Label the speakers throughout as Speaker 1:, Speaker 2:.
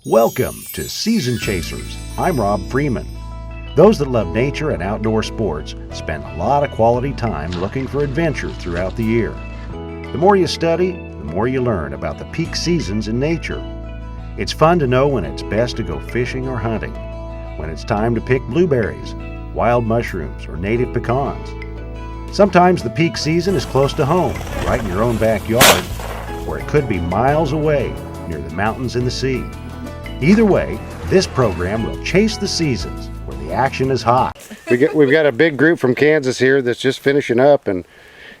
Speaker 1: Welcome to Season Chasers. I'm Rob Freeman. Those that love nature and outdoor sports spend a lot of quality time looking for adventure throughout the year. The more you study, the more you learn about the peak seasons in nature. It's fun to know when it's best to go fishing or hunting, when it's time to pick blueberries, wild mushrooms, or native pecans. Sometimes the peak season is close to home, right in your own backyard, or it could be miles away near the mountains and the sea. Either way, this program will chase the seasons where the action is hot.
Speaker 2: We've got a big group from Kansas here that's just finishing up, and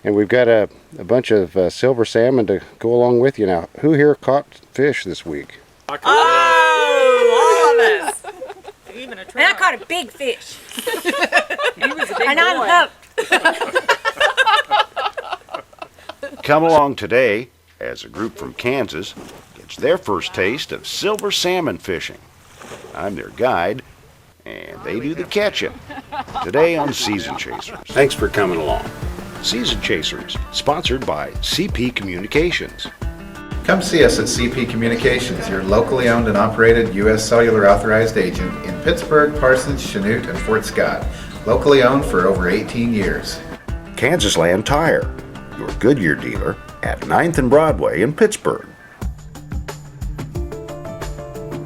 Speaker 2: we've got a bunch of silver salmon to go along with you now. Who here caught fish this week?
Speaker 3: Oh, all of us. Even a trout.
Speaker 4: And I caught a big fish.
Speaker 3: He was a big
Speaker 4: And
Speaker 3: boy.
Speaker 4: I'm hooked.
Speaker 1: Come along today as a group from Kansas gets their first taste of silver salmon fishing. I'm their guide, and they do the catching. Today on Season Chasers. Thanks for coming along. Season Chasers, sponsored by CP Communications.
Speaker 5: Come see us at CP Communications, your locally owned and operated U.S. Cellular authorized agent in Pittsburgh, Parsons, Chanute, and Fort Scott. Locally owned for over 18 years.
Speaker 1: Kansas Land Tire, your Goodyear dealer at 9th and Broadway in Pittsburgh.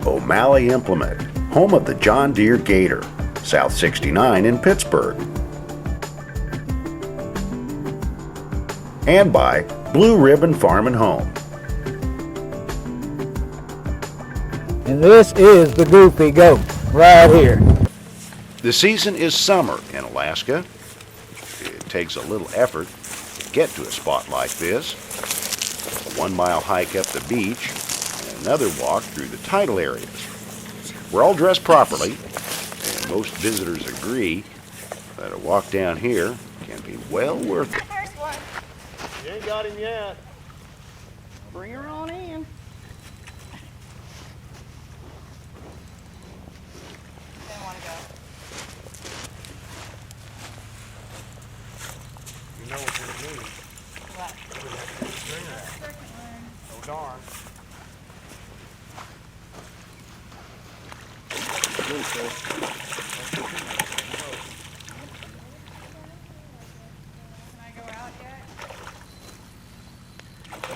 Speaker 1: O'Malley Implement, home of the John Deere Gator, South 69 in Pittsburgh. And by Blue Ribbon Farm and Home.
Speaker 6: And this is the Goofy Goat right here.
Speaker 1: The season is summer in Alaska. It takes a little effort to get to a spot like this. A 1-mile hike up the beach and another walk through the tidal areas. We're all dressed properly, and most visitors agree that a walk down here can be well worth it.
Speaker 4: First one.
Speaker 7: You ain't got him yet.
Speaker 3: Bring her on in.
Speaker 4: Didn't want to go.
Speaker 7: You know what you're doing.
Speaker 4: What?
Speaker 7: We have to string that.
Speaker 4: Second one.
Speaker 7: Oh darn.
Speaker 4: Can I go out yet?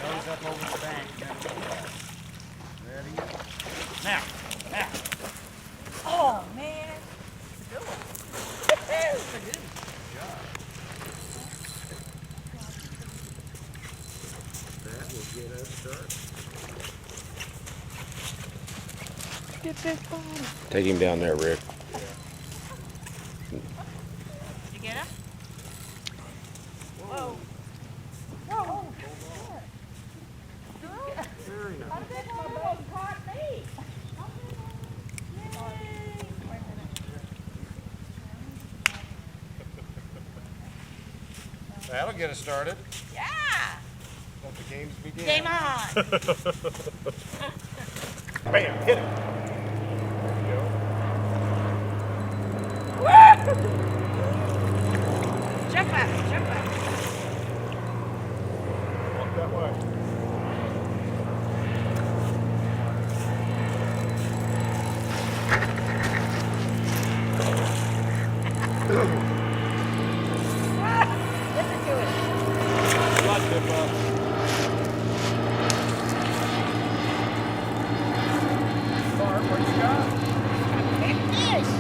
Speaker 7: Nose up over the bank. Ready? Now. Now.
Speaker 4: Oh, man.
Speaker 7: That will get us started.
Speaker 2: Take him down there, Rick.
Speaker 4: Did you get him? Whoa. Whoa.
Speaker 7: Very nice.
Speaker 4: How did that one caught me? Yay. Wait a minute.
Speaker 7: That'll get us started.
Speaker 4: Yeah.
Speaker 7: Let the games begin.
Speaker 4: Game on.
Speaker 7: Bam, hit it.
Speaker 4: Jump up. Jump up.
Speaker 7: Walk that way.
Speaker 4: Listen to it.
Speaker 7: Blood tip up. Bart, what you got?
Speaker 4: Big fish.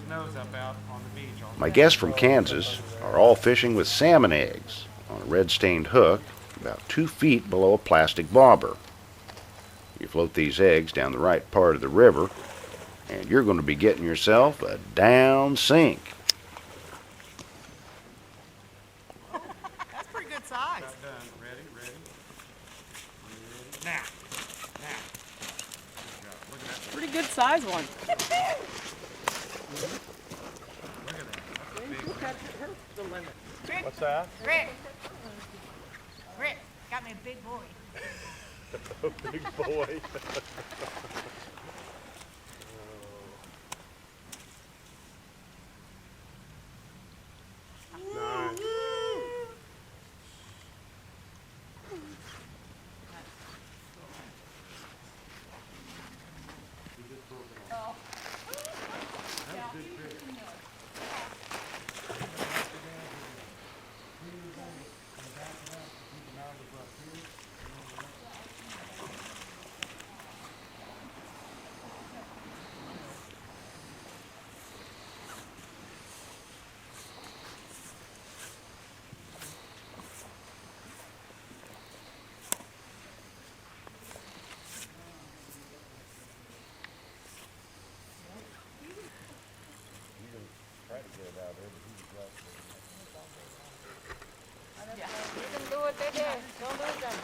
Speaker 7: Nose up out on the beach.
Speaker 1: My guests from Kansas are all fishing with salmon eggs on
Speaker 2: on a red stained hook about 2 feet below a plastic bobber. You float these eggs down the right part of the river, and you're going to be getting yourself a down sink.
Speaker 3: That's pretty good size.
Speaker 7: About done. Ready? Now. Good job. Look at that.
Speaker 3: Pretty good size one.
Speaker 7: Look at that. That's a big one.
Speaker 4: Rick,
Speaker 7: What's that?
Speaker 4: Rick. Rick, got me a big boy.
Speaker 7: Big boy. Nice.
Speaker 4: You can do what they did. Don't lose them.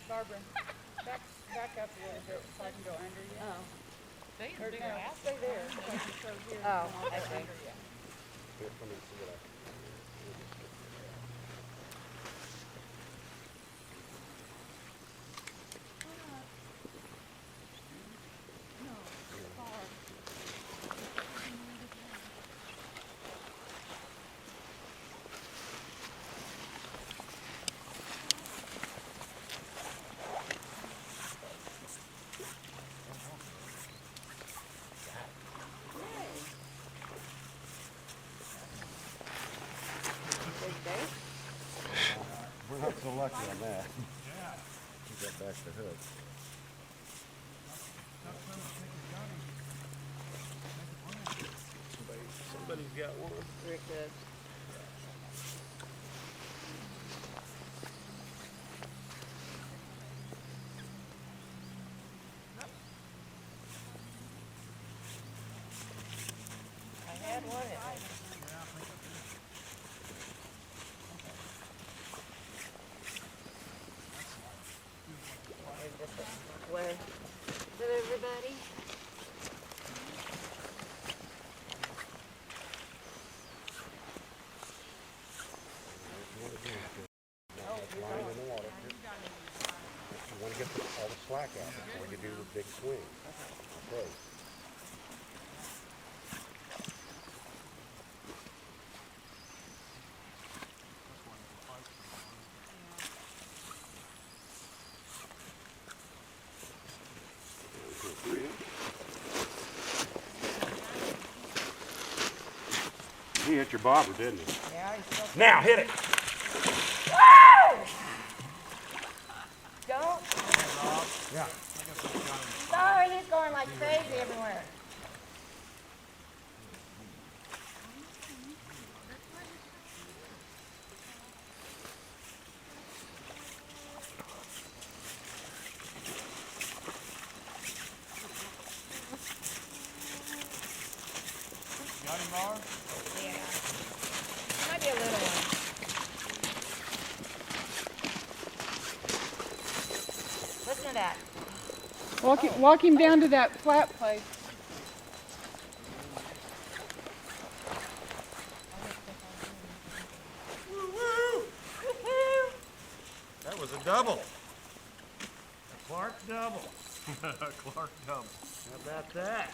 Speaker 4: Barbara, back up a little bit so I can go under you. Oh. Or no, stay there. So I can show here. Oh, I see.
Speaker 2: We're not so lucky on that. We got back the hook.
Speaker 7: Somebody's got one.
Speaker 3: Rick does.
Speaker 4: I had one.
Speaker 3: Where?
Speaker 4: Is it everybody?
Speaker 2: Line in the water. You want to get all the slack out before you do the big swing. Okay.
Speaker 7: He hit your bobber, didn't he?
Speaker 4: Yeah, he's still.
Speaker 7: Now hit it.
Speaker 4: Don't.
Speaker 7: Yeah.
Speaker 4: Sorry, he's going like crazy everywhere.
Speaker 7: Got him, Marv?
Speaker 4: Yeah. Might be a little one. Listen to that.
Speaker 3: Walk him down to that flat place.
Speaker 7: That was a double. A Clark double. A Clark double. How about that?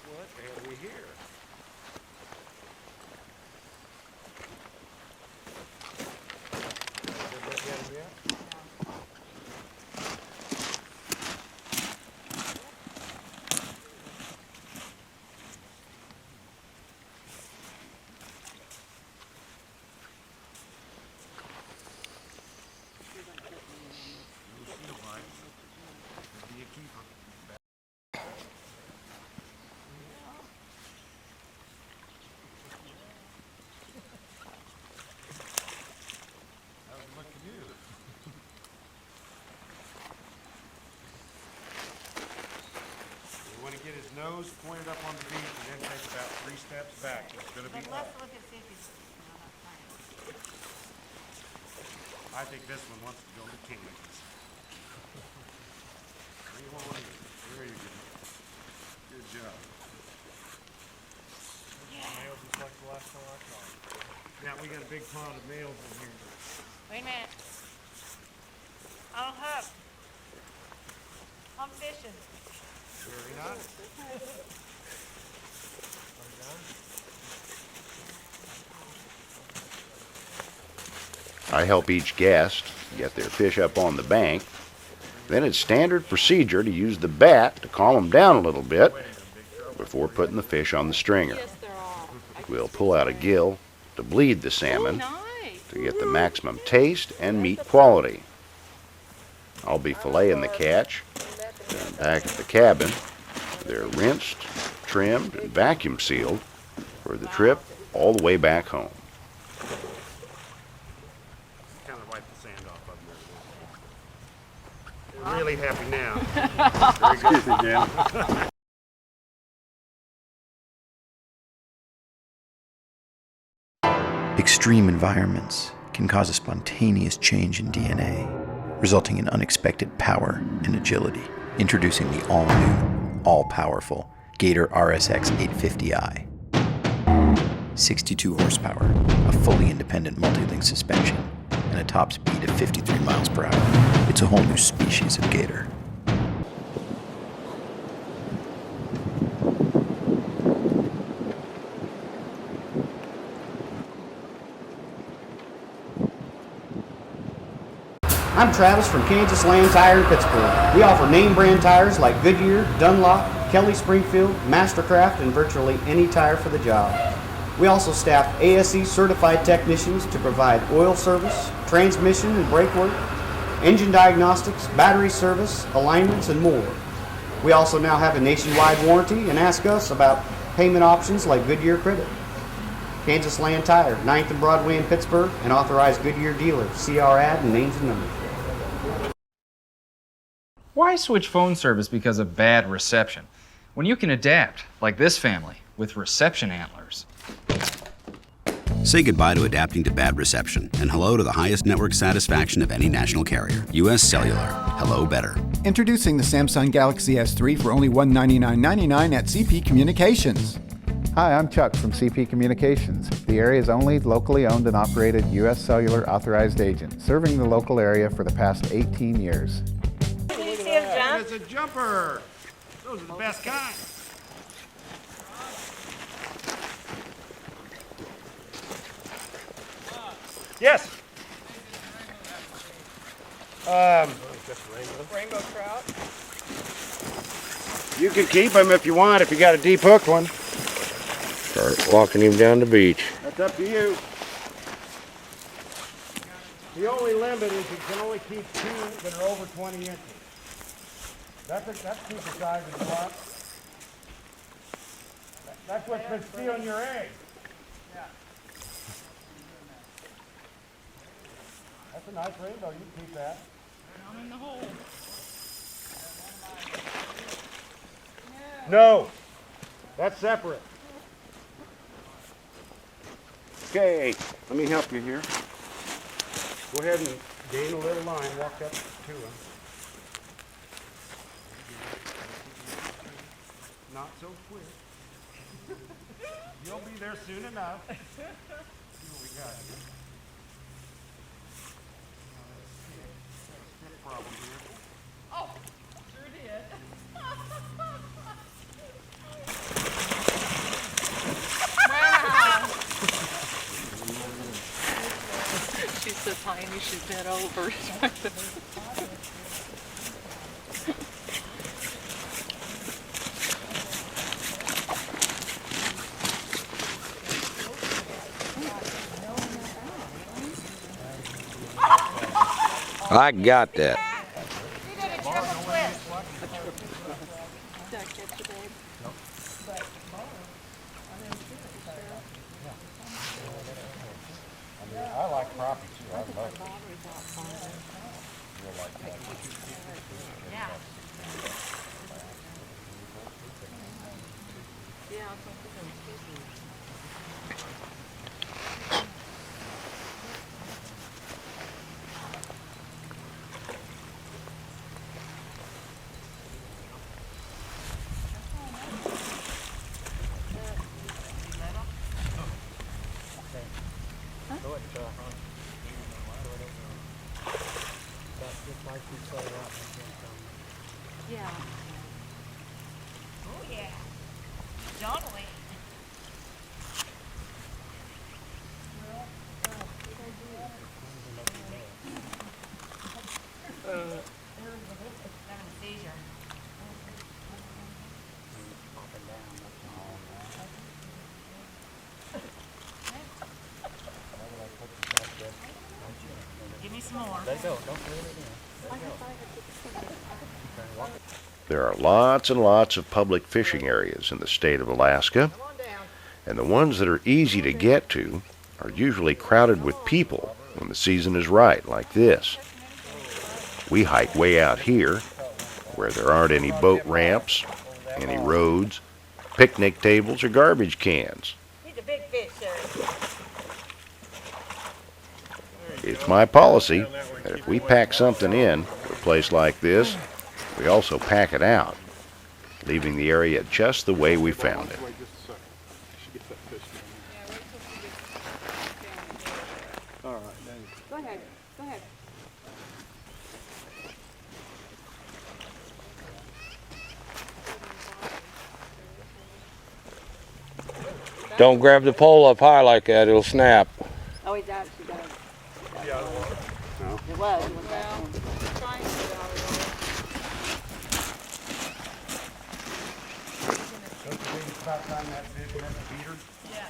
Speaker 7: What have we here? Did look at him yet? nose pointed up on the beach and then take about 3 steps back. It's going to be
Speaker 4: Let's
Speaker 7: up.
Speaker 4: look and see if he's.
Speaker 7: I think this one wants to go to Kansas. Bring him on in. There you go. Good job. Males just like the last one I saw. Now we got a big pond of males in here.
Speaker 4: Wait a minute. On hook. I'm fishing.
Speaker 7: Very nice.
Speaker 2: I help each guest get their fish up on the bank. Then it's standard procedure to use the bat to calm them down a little bit before putting the fish on the stringer. We'll pull out a gill to bleed the salmon to get the maximum taste and meat quality. I'll be filleting the catch, and back at the cabin, they're rinsed, trimmed, and vacuum sealed for the trip all the way back home.
Speaker 7: Kind of wipe the sand off of them. They're really happy now. Very good, Jen.
Speaker 8: Extreme environments can cause a spontaneous change in DNA, resulting in unexpected power and agility. Introducing the all-new, all-powerful Gator RSX 850i. 62 horsepower, a fully independent multi-link suspension, and a top speed of 53 miles per hour. It's a whole new species of Gator.
Speaker 9: I'm Travis from Kansas Land Tire in Pittsburgh. We offer name brand tires like Goodyear, Dunlop, Kelly Springfield, Mastercraft, and virtually any tire for the job. We also staff ASE certified technicians to provide oil service, transmission and brake work, engine diagnostics, battery service, alignments, and more. We also now have a nationwide warranty and ask us about payment options like Goodyear Credit. Kansas Land Tire, 9th and Broadway in Pittsburgh, an authorized Goodyear dealer. See our ad and names and numbers.
Speaker 10: Why switch phone service because of bad reception when you can adapt, like this family, with reception antlers?
Speaker 11: Say goodbye to adapting to bad reception and hello to the highest network satisfaction of any national carrier. U.S. Cellular. Hello better.
Speaker 12: Introducing the Samsung Galaxy S3 for only $199.99 at CP Communications.
Speaker 5: Hi, I'm Chuck from CP Communications, the area's only locally owned and operated U.S. Cellular authorized agent, serving the local area for the past 18 years.
Speaker 4: Can you see him jump?
Speaker 7: It's a jumper. Those are the best kind. Yes.
Speaker 4: Rainbow trout.
Speaker 2: You can keep him if you want, if you got a deep hook one. Start walking him down the beach.
Speaker 7: That's up to you. The only limit is you can only keep 2 that are over 20 inches. That's keep the size of the lot. That's what's been stealing your eggs. Yeah. That's a nice rainbow. You can keep that.
Speaker 4: I'm in the hole.
Speaker 7: No. That's separate.
Speaker 2: Okay, let me help you here.
Speaker 7: Go ahead and gain a little line. Walk up to him. Not so quick. You'll be there soon enough. See what we got here. Stick problem here.
Speaker 4: Oh, sure did. Wow.
Speaker 3: She's so tiny, she's bent over.
Speaker 13: I got that.
Speaker 4: You did a triple twist.
Speaker 3: Did I catch it, babe?
Speaker 7: I like crappie too. I love it. You'll like that.
Speaker 4: Yeah. Yeah. Oh yeah. Donnelly. Having a seizure. Give me some more.
Speaker 2: There are lots and lots of public fishing areas in the state of Alaska, and the ones that are easy to get to are usually crowded with people when the season is right, like this. We hike way out here, where there aren't any boat ramps, any roads, picnic tables, or garbage cans.
Speaker 4: He's a big fish, sir.
Speaker 2: It's my policy that if we pack something in to a place like this, we also pack it out, leaving the area just the way we found it.
Speaker 3: Go ahead, go ahead.
Speaker 13: Don't grab the pole up high like that, it'll snap.
Speaker 4: Oh, he's actually got it.
Speaker 7: Yeah,
Speaker 4: It was that one.
Speaker 3: Trying to get out of
Speaker 4: Yeah.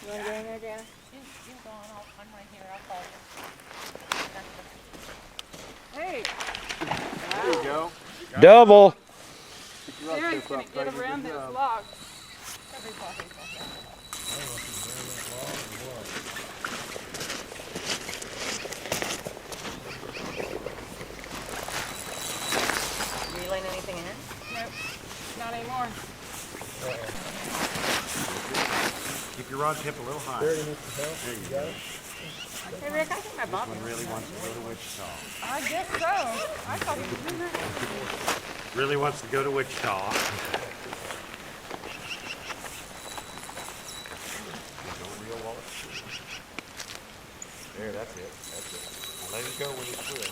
Speaker 4: You want to go in there, Janice? You go on. I'm right here. I'll follow you.
Speaker 3: Hey,
Speaker 7: there you go.
Speaker 13: Double.
Speaker 3: Darren's gonna get around those logs.
Speaker 4: Reeling anything in?
Speaker 3: Nope, not anymore.
Speaker 7: Keep your rod tip a little higher. There you go.
Speaker 4: Hey, Rick, I think my bob
Speaker 7: Really wants to go to Wichita.
Speaker 3: I guess so. I thought he was in there.
Speaker 7: Really wants to go to Wichita. There, that's it. That's it. Now let it go when it's good.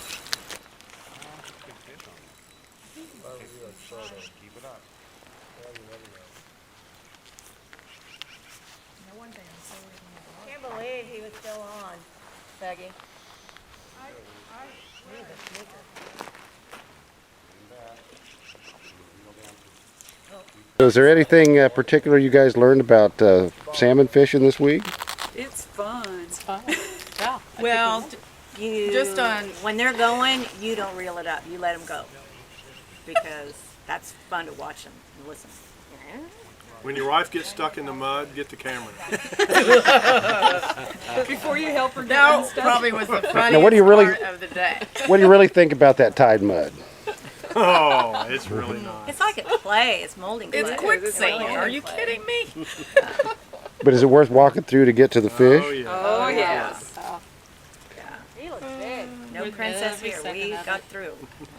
Speaker 7: Keep it up.
Speaker 4: Can't believe he was still on, Peggy.
Speaker 2: So is there anything particular you guys learned about salmon fishing this week?
Speaker 3: It's fun.
Speaker 4: It's fun. Yeah.
Speaker 3: Well,
Speaker 4: You
Speaker 3: just on
Speaker 4: when they're going, you don't reel it up. You let them go because that's fun to watch them and listen.
Speaker 7: When your wife gets stuck in the mud, get the camera.
Speaker 3: before you help her get
Speaker 14: That
Speaker 3: unstuck.
Speaker 14: probably was the funniest
Speaker 2: Now, what do you really-
Speaker 14: part of the day.
Speaker 2: What do you really think about that Tide mud?
Speaker 7: Oh, it's really nice.
Speaker 4: It's like a clay. It's molding clay.
Speaker 14: It's quicksand. Are you kidding me?
Speaker 2: But is it worth walking through to get to the fish?
Speaker 7: Oh, yeah.
Speaker 14: Oh, yes.
Speaker 4: He looks big. No princess here. We got through.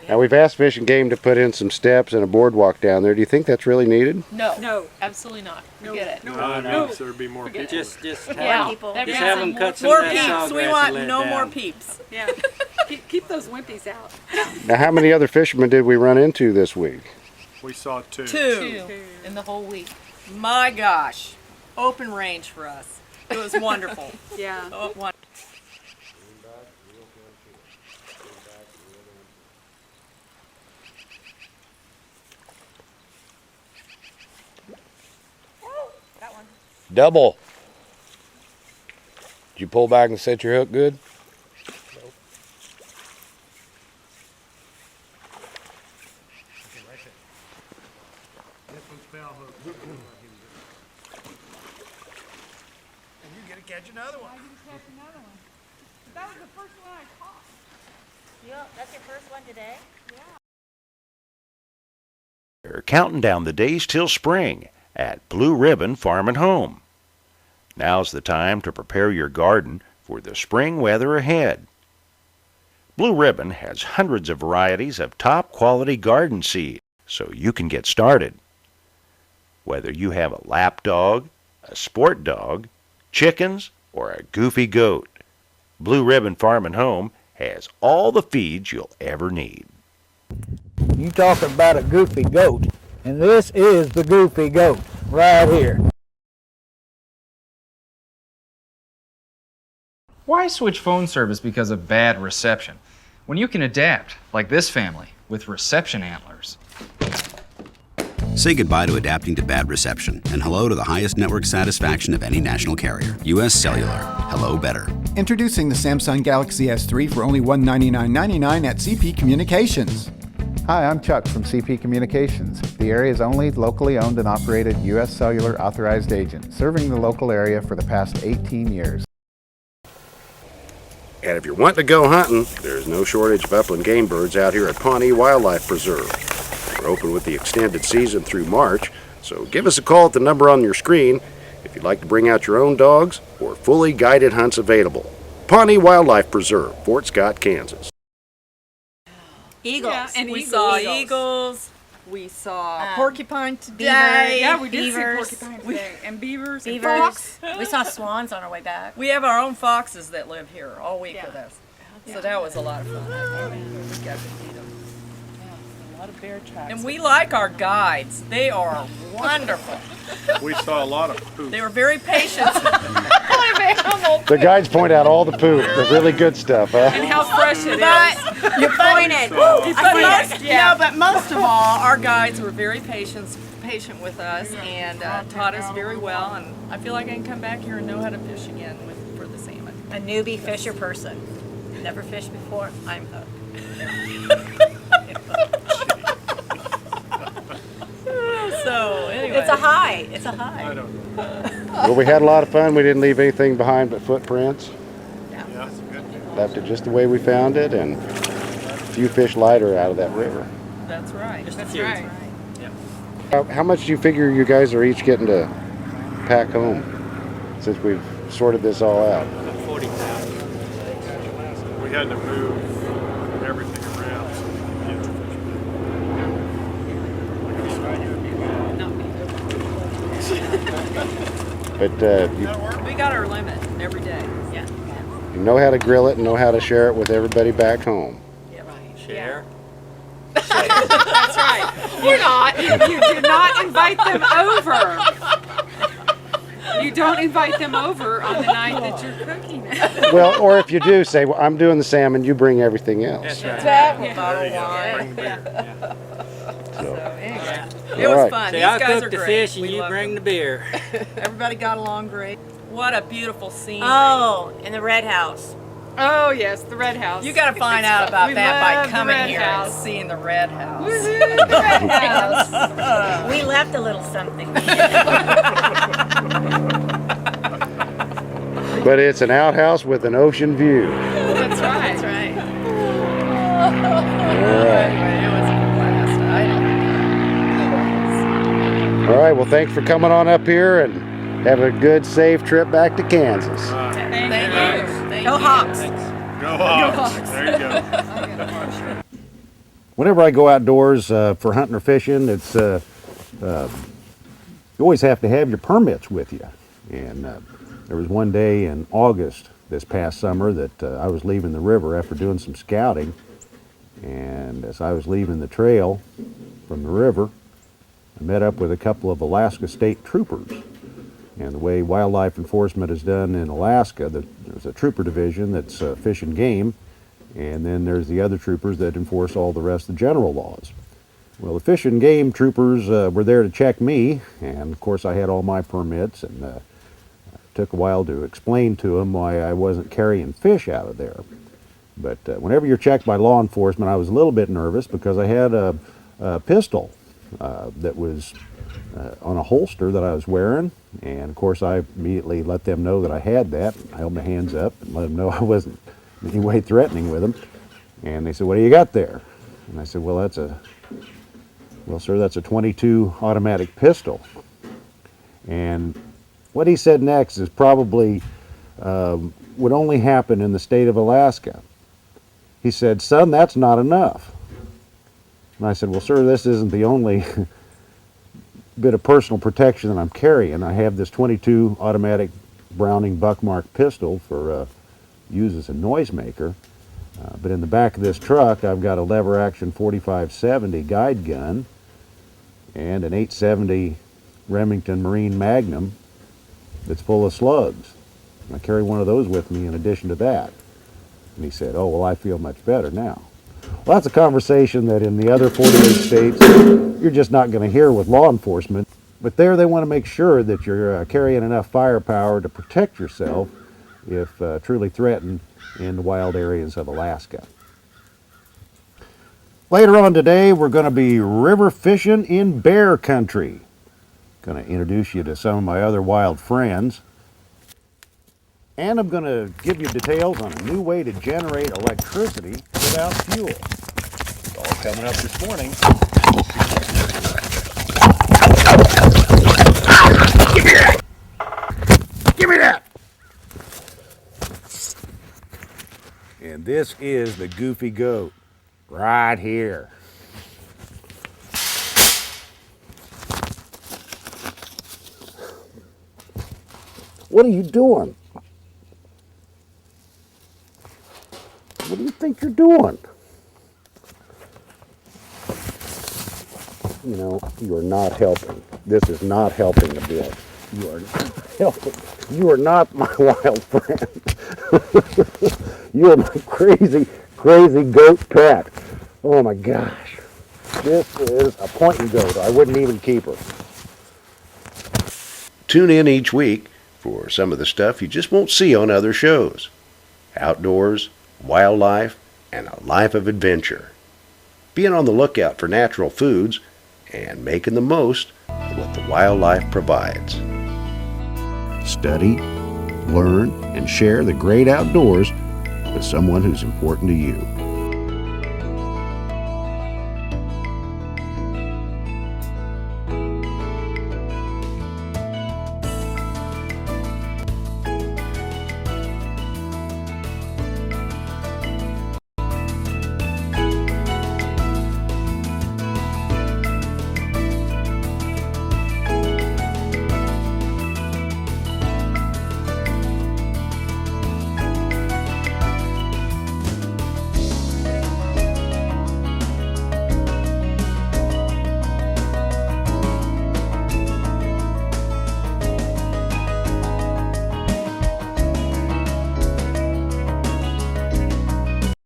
Speaker 2: Now, we've asked Fish and Game to put in some steps and a boardwalk down there. Do you think that's really needed?
Speaker 14: No, absolutely not. Forget it.
Speaker 7: No, there'd be more people.
Speaker 15: Just
Speaker 4: Yeah. People.
Speaker 15: just have them cut some
Speaker 14: More
Speaker 15: of that
Speaker 14: peeps.
Speaker 15: sawgrass
Speaker 14: We
Speaker 15: and
Speaker 14: want
Speaker 15: let it
Speaker 14: no more
Speaker 15: down.
Speaker 14: peeps.
Speaker 3: Yeah. keep those wimpies out.
Speaker 2: Now, how many other fishermen did we run into this week?
Speaker 7: We saw two.
Speaker 14: Two.
Speaker 3: In the whole week.
Speaker 14: My gosh. Open range for us. It was wonderful.
Speaker 3: Yeah.
Speaker 14: Oh, wonderful.
Speaker 4: That one.
Speaker 13: Double. Did you pull back and set your hook good?
Speaker 7: And you get to catch another one.
Speaker 3: I can catch another one. That was the first one I caught.
Speaker 4: Yeah, that's your first one today?
Speaker 3: Yeah.
Speaker 2: They're counting down the days till spring at Blue Ribbon Farm and Home. Now's the time to prepare your garden for the spring weather ahead. Blue Ribbon has hundreds of varieties of top quality garden seed, so you can get started. Whether you have a lap dog, a sport dog, chickens, or a goofy goat, Blue Ribbon Farm and Home has all the feeds you'll ever need.
Speaker 6: You talk about a goofy goat, and this is the goofy goat right here.
Speaker 10: Why switch phone service because of bad reception when you can adapt, like this family, with reception antlers?
Speaker 11: Say goodbye to adapting to bad reception and hello to the highest network satisfaction of any national carrier. U.S. Cellular. Hello better.
Speaker 12: Introducing the Samsung Galaxy S3 for only $199.99 at CP Communications.
Speaker 5: Hi, I'm Chuck from CP Communications, the area's only locally owned and operated U.S. Cellular authorized agent, serving the local area for the past 18 years.
Speaker 2: And if you're wanting to go hunting, there's no shortage of upland game birds out here at Pawnee Wildlife Preserve. We're open with the extended season through March, so give us a call at the number on your screen if you'd like to bring out your own dogs or fully guided hunts available. Pawnee Wildlife Preserve, Fort Scott, Kansas.
Speaker 14: Eagles.
Speaker 3: Yeah, and
Speaker 14: we
Speaker 3: eagles.
Speaker 14: saw eagles. We saw porcupine today.
Speaker 3: Beavers. Yeah, we did
Speaker 14: Beavers.
Speaker 3: see porcupine today. And beavers. And
Speaker 14: Beavers.
Speaker 3: fox.
Speaker 14: We saw swans on our way back. We have our own foxes that live here all week with us. So that was a lot of fun. We got to meet them.
Speaker 3: A lot of bear tracks.
Speaker 14: And we like our guides. They are wonderful.
Speaker 7: We saw a lot of poop.
Speaker 14: They were very patient.
Speaker 2: The guides point out all the poop, the really good stuff, huh?
Speaker 3: And how fresh it is.
Speaker 14: But you pointed. But most of all, our guides were very patient with us and taught us very well. And I feel like I can come back here and know how to fish again for the salmon.
Speaker 15: A newbie fisher person. Never fished before. I'm hooked.
Speaker 14: So anyway,
Speaker 15: It's a high. It's a high.
Speaker 7: I don't know.
Speaker 2: Well, we had a lot of fun. We didn't leave anything behind but footprints.
Speaker 7: Yeah, that's good.
Speaker 2: Left it just the way we found it, and a few fish lighter out of that river.
Speaker 14: That's right.
Speaker 3: That's right.
Speaker 2: How much do you figure you guys are each getting to pack home since we've sorted this all out?
Speaker 7: 40,000. We had to move everything around so we could get the fish.
Speaker 2: But
Speaker 14: We got our limit every day. Yeah.
Speaker 2: you know how to grill it and know how to share it with everybody back home.
Speaker 13: Share.
Speaker 14: That's right.
Speaker 3: You're not. You do not invite them over. You don't invite them over on the night that you're cooking it.
Speaker 2: Well, or if you do, say, well, I'm doing the salmon, you bring everything else.
Speaker 13: That's right.
Speaker 14: Exactly.
Speaker 13: There you go. Bring the beer. Yeah.
Speaker 14: It was
Speaker 2: All right.
Speaker 14: fun.
Speaker 13: See,
Speaker 14: These
Speaker 13: I
Speaker 14: guys
Speaker 13: cook
Speaker 14: are
Speaker 13: the
Speaker 14: great.
Speaker 13: fish and
Speaker 14: We
Speaker 13: you
Speaker 14: love
Speaker 13: bring
Speaker 14: them.
Speaker 13: the beer.
Speaker 14: Everybody got along great. What a beautiful scene.
Speaker 15: Oh, in the red house.
Speaker 3: Oh yes, the red house.
Speaker 14: You got to find out about
Speaker 3: We
Speaker 14: that by
Speaker 3: love the
Speaker 14: coming
Speaker 3: red
Speaker 14: here
Speaker 3: house.
Speaker 14: and seeing the red house.
Speaker 3: Woohoo, the red house.
Speaker 15: We left a little something.
Speaker 2: But it's an outhouse with an ocean view.
Speaker 3: That's right.
Speaker 14: That's right.
Speaker 2: All right.
Speaker 14: It was a blast.
Speaker 2: All right, well, thanks for coming on up here and have a good, safe trip back to Kansas.
Speaker 14: Thank you.
Speaker 15: Go Hawks.
Speaker 7: Go Hawks. There you go.
Speaker 1: Whenever I go outdoors for hunting or fishing, it's you always have to have your permits with you. And there was one day in August this past summer that I was leaving the river after doing some scouting, and as I was leaving the trail from the river, I met up with a couple of Alaska State Troopers. And the way wildlife enforcement is done in Alaska, there's a trooper division that's fish and game, and then there's the other troopers that enforce all the rest of the general laws. Well, the fish and game troopers were there to check me, and of course I had all my permits, and it took a while to explain to them why I wasn't carrying fish out of there. But whenever you're checked by law enforcement, I was a little bit nervous because I had a pistol that was on a holster that I was wearing, and of course I immediately let them know that I had that. I held my hands up and let them know I wasn't in any way threatening with them. And they said, "What do you got there?" And I said, "Well, that's a Well, sir, that's a .22 automatic pistol. And what he said next is probably would only happen in the state of Alaska. He said, "Son, that's not enough." And I said, "Well, sir, this isn't the only bit of personal protection that I'm carrying. I have this .22 automatic Browning Buckmark pistol for use as a noisemaker. But in the back of this truck, I've got a lever-action 45-70 guide gun and an 870 Remington Marine Magnum that's full of slugs. I carry one of those with me in addition to that." And he said, "Oh, well, I feel much better now." Well, that's a conversation that in the other 48 states you're just not going to hear with law enforcement. But there they want to make sure that you're carrying enough firepower to protect yourself if truly threatened in the wild areas of Alaska. Later on today, we're going to be river fishing in bear country. Going to introduce you to some of my other wild friends. And I'm going to give you details on a new way to generate electricity without fuel. It's all coming up this morning. Give me that! Give me that! And this is the Goofy Goat right here. What are you doing? What do you think you're doing? You know, you are not helping. This is not helping a bit. You are not helping. You are not my wild friend. You are my crazy, crazy goat pet. Oh my gosh. This is a pointing goat. I wouldn't even keep her.
Speaker 2: Tune in each week for some of the stuff you just won't see on other shows. Outdoors, wildlife, and a life of adventure. Being on the lookout for natural foods and making the most of what the wildlife provides.
Speaker 1: Study, learn, and share the great outdoors with someone who's important to you.